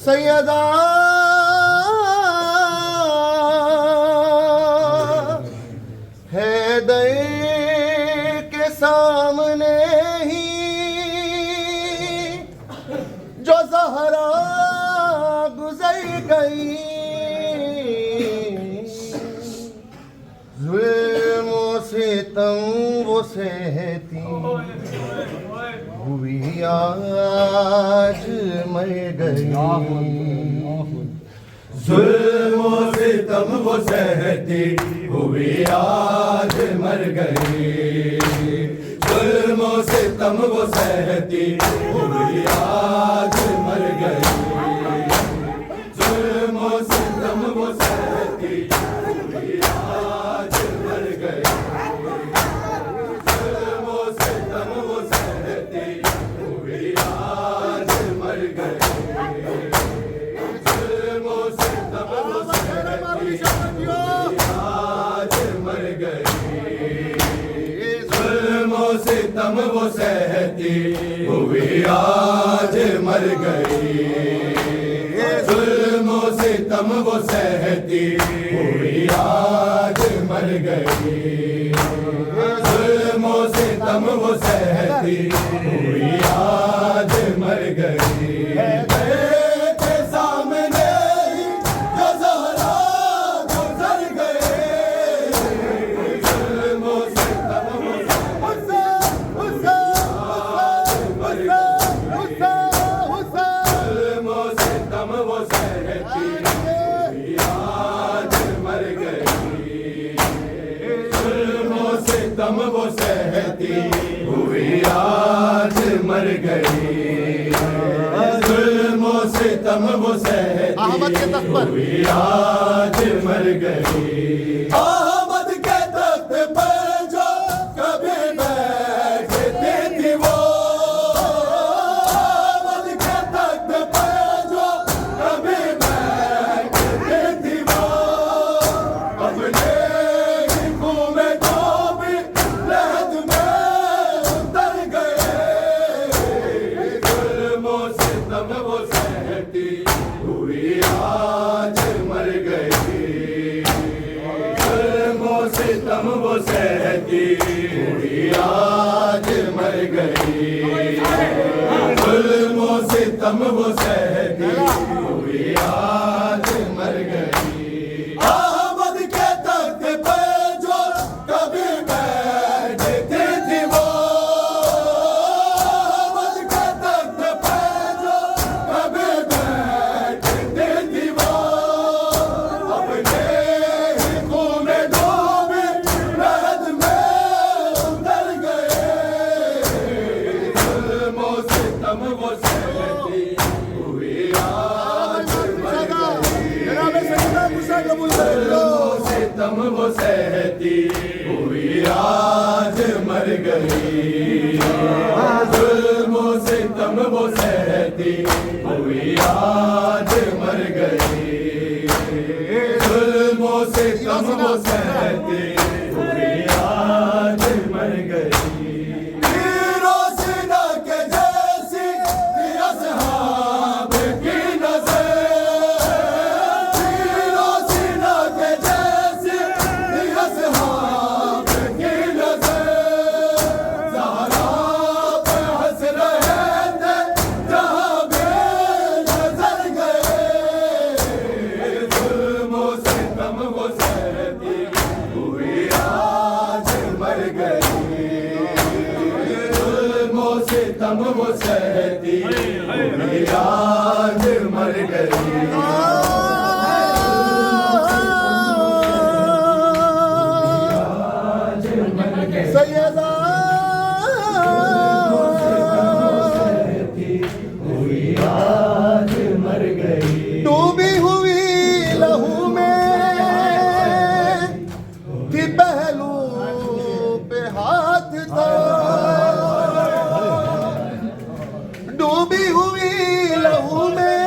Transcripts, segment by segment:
सैयदा हैदर के सामने ही जो ज़हरा गुजर गई, जुल्म सितम वो सहती हुई आज मर गई। जुल्म सितम वो सहती हुई आज मर गई। जुल्म सितम वो सहती हुई आज मर गई। जुल्म सितम वो सहती हुई आज मर गई। जुल्म सितम वो सहती हुई आज मर गई। जुल्म सितम वो सहती आज मर गई। जुल्म सितम वो सहती हुई आज मर गई। जुल्म सितम वो सहती हुई आज मर गई। जुल्म सितम वो सहती हुई आज मर गई। के सामने ही जो ज़हरा गुजर गए। जुल्म सितम वो जुल्म सितम वो सहती हुई आज मर गई। जुल्म सितम वो सहती हुई आज मर गई। जुल्म सितम वो सहती हुई आज मर गई। अहमद के तख्त पर जो कभी बैठती थी वो, अहमद के तख्त पर जो कभी बैठती थी वो, अपने ही खून में डूबी लहद में उतर गए। जुल्म सितम वो सहती हुई आज मर गई। जुल्म सितम वो सहती हुई आज मर गई। जुल्म सितम वो सहती हुई आज मर गई। अहमद के तख्त पर जो कभी बैठती थी वो, अहमद के तख्त पर जो कभी बैठती थी वो, अपने ही खून में डूबी लहद में उतर गए। जुल्म सितम वो सहती हुई आज मर गई। जुल्म सितम वो सहती हुई आज मर गई। जुल्म सितम वो सहती हुई आज मर गई। जुल्म सितम वो सहती हुई आज मर गई। रोशना के जैसी असहाब की नज़र, रोशना के जैसी असहाब की नज़र, ज़हरा पे हंस रहे थे जहाँ बेनज़र गए। जुल्म सितम वो सहती हुई आज मर गई। जुल्म सितम वो सहती हुई आज मर गई। सैयदा हुई आज मर गई। डूबी हुई लहू में थी पहलू पे हाथ था, डूबी हुई लहू में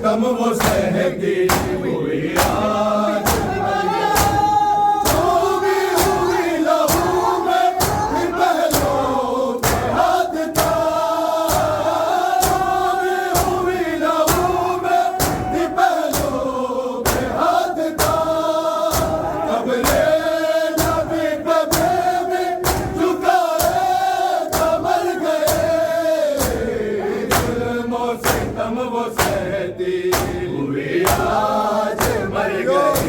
सितम वो सहती हुई आज मर गई। डूबी हुई लहू में फिर पहलू के हाथ था, डूबी हुई लहू में फिर पहलू के हाथ था। कबरे नबी पे बेबी झुकाए कमर गए। जुल्मों से तम वो सहती हुई आज मर गई।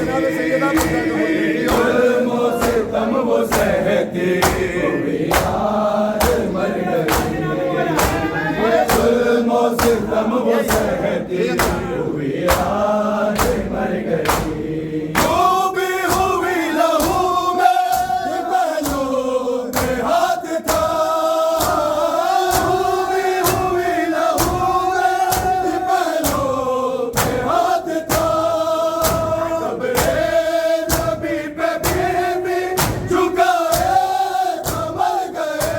जुल्मों से तम वो सहती हुई आज मर गई। जुल्मों से तम वो सहती हुई आज मर गई। डूबी हुई लहू में ये पहलू के हाथ था, डूबी हुई लहू में ये पहलू के हाथ था। कब्रे नबी पे बीबी झुकाए कमर गए।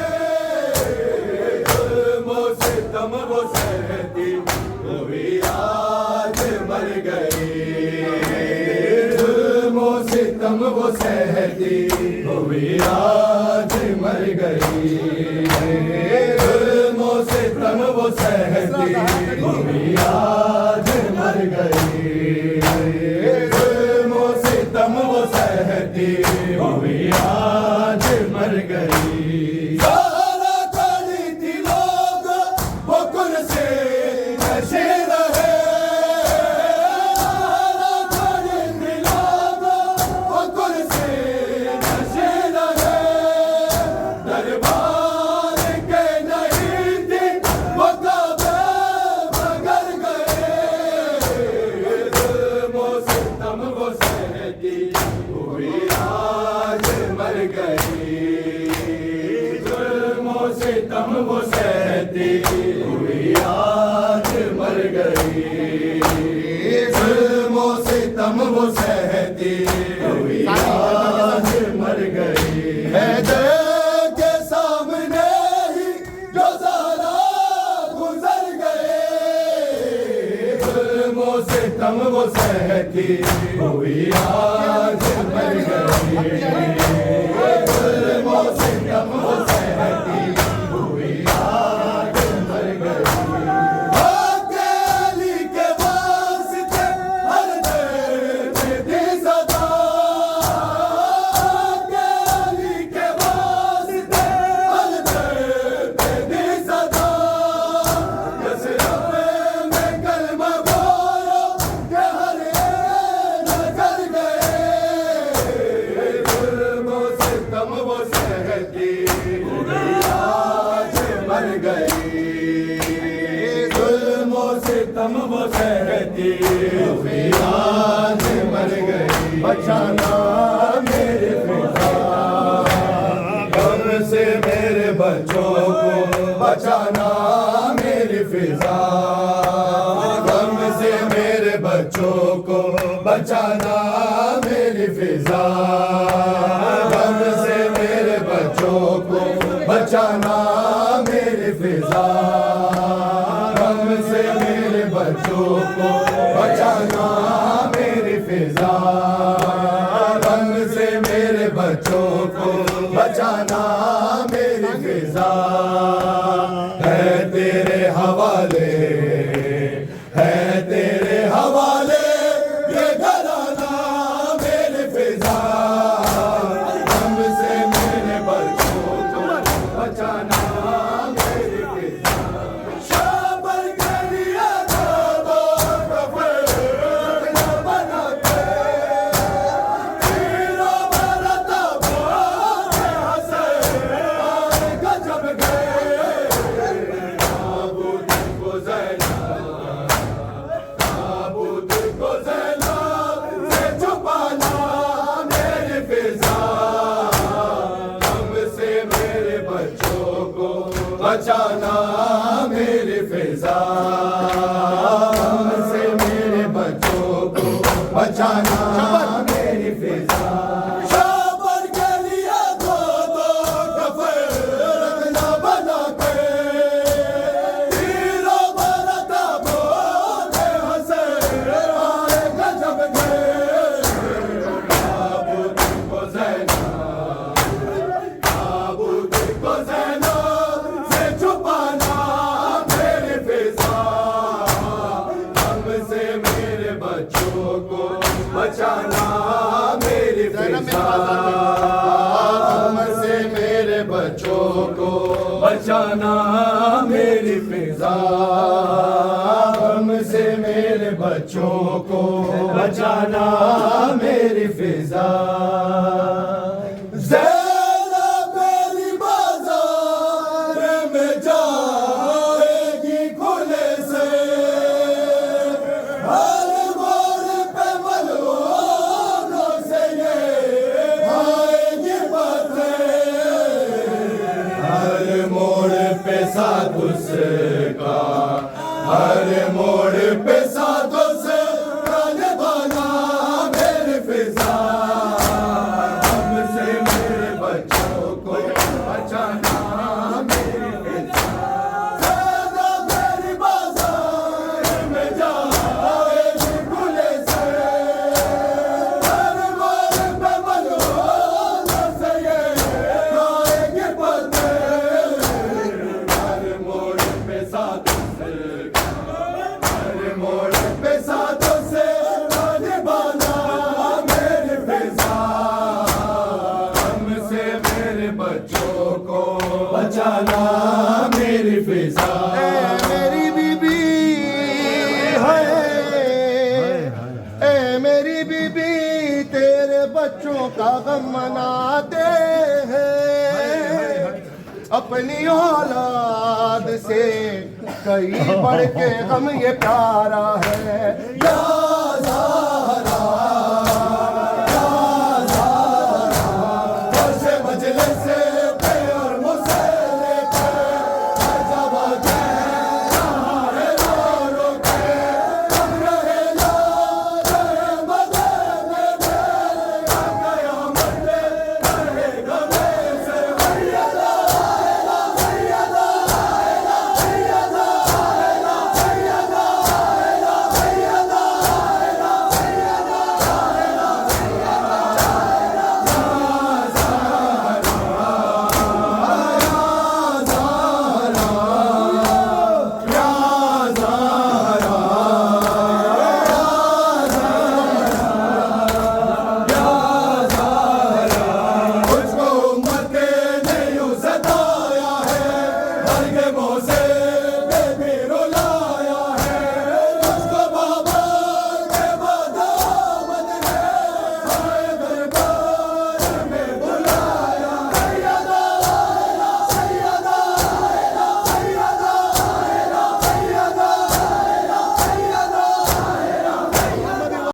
जुल्मों से तम वो सहती हुई आज मर गई। जुल्मों से तम वो सहती हुई आज मर गई। जुल्मों से तम वो सहती हुई आज मर गई। जुल्मों से तम वो सहती हुई आज मर गई। सहारा खड़ी थी लोग वो कुर्सी नशे रहे। सहारा खड़ी थी लोग वो कुर्सी नशे रहे। दरबार के नहीं थी वो काबे मगर गए। जुल्मों से तम वो सहती हुई आज मर गई। जुल्मों से तम वो सहती हुई आज मर गई। जुल्मों से तम वो सहती हुई आज मर गई। हैदर के सामने ही जो ज़हरा गुजर गए। जुल्मों से तम वो सहती हुई आज मर गई। जुल्मों से तम वो सहती हुई आज मर गई। अकेली के वास्ते हर दर्द दी सदा। अकेली के वास्ते हर दर्द दी सदा। बस रब में कलमा बोलो के हर नजर गए। जुल्मों से तम वो सहती हुई आज मर गई। जुल्मों से तम वो सहती हुई आज मर गई। बचाना मेरे पिता गम से मेरे बच्चों को, बचाना मेरी फिजा गम से मेरे बच्चों को, बचाना मेरी फिजा गम से मेरे बच्चों को, बचाना मेरी फिजा गम से मेरे बच्चों को, बचाना मेरी फिजा गम से मेरे बच्चों को, बचाना मेरी फिजा। है तेरे हवाले, है तेरे हवाले ये घराना मेरी फिजा गम से मेरे बच्चों को, बचाना मेरी फिजा। शाबर के लिए दो कफन न बनाते, हीरो बरता बोले हंसे और गजब गए। ताबूत को ज़ैना, ताबूत को ज़ैना से छुपाना मेरी फिजा गम से मेरे बच्चों को, बचाना मेरी फिजा गम से मेरे बच्चों को, बचाना मेरी फिजा। शाबर के लिए दो कफन न बना के, हीरो बरता बोले हंसे बच्चों को बचाना मेरी फिजा हमसे मेरे बच्चों को बचाना मेरी फिजा हमसे मेरे बच्चों को बचाना मेरी फिजा ज़ैनब मेरी बाजार में जाएगी खुले से हर मोड़ पे मलूकों से ये आएगी पत्थर हर मोड़ पे साथ उसका हर मोड़ पे साथ उसका निभाना मेरी फिजा हमसे मेरे बच्चों को बचाना मेरी फिजा ज़ैनब मेरी बाजार में जाएगी खुले से हर मोड़ पे मलूकों से ये आएगी पत्थर हर मोड़ पे साथ उसका हर मोड़ पे साथों से निभाना मेरी फिजा हमसे मेरे बच्चों को बचाना मेरी फिजा मेरी बीबी है ए मेरी बीबी तेरे बच्चों का गम मनाते हैं अपनी औलाद से कई बढ़ के गम ये प्यारा है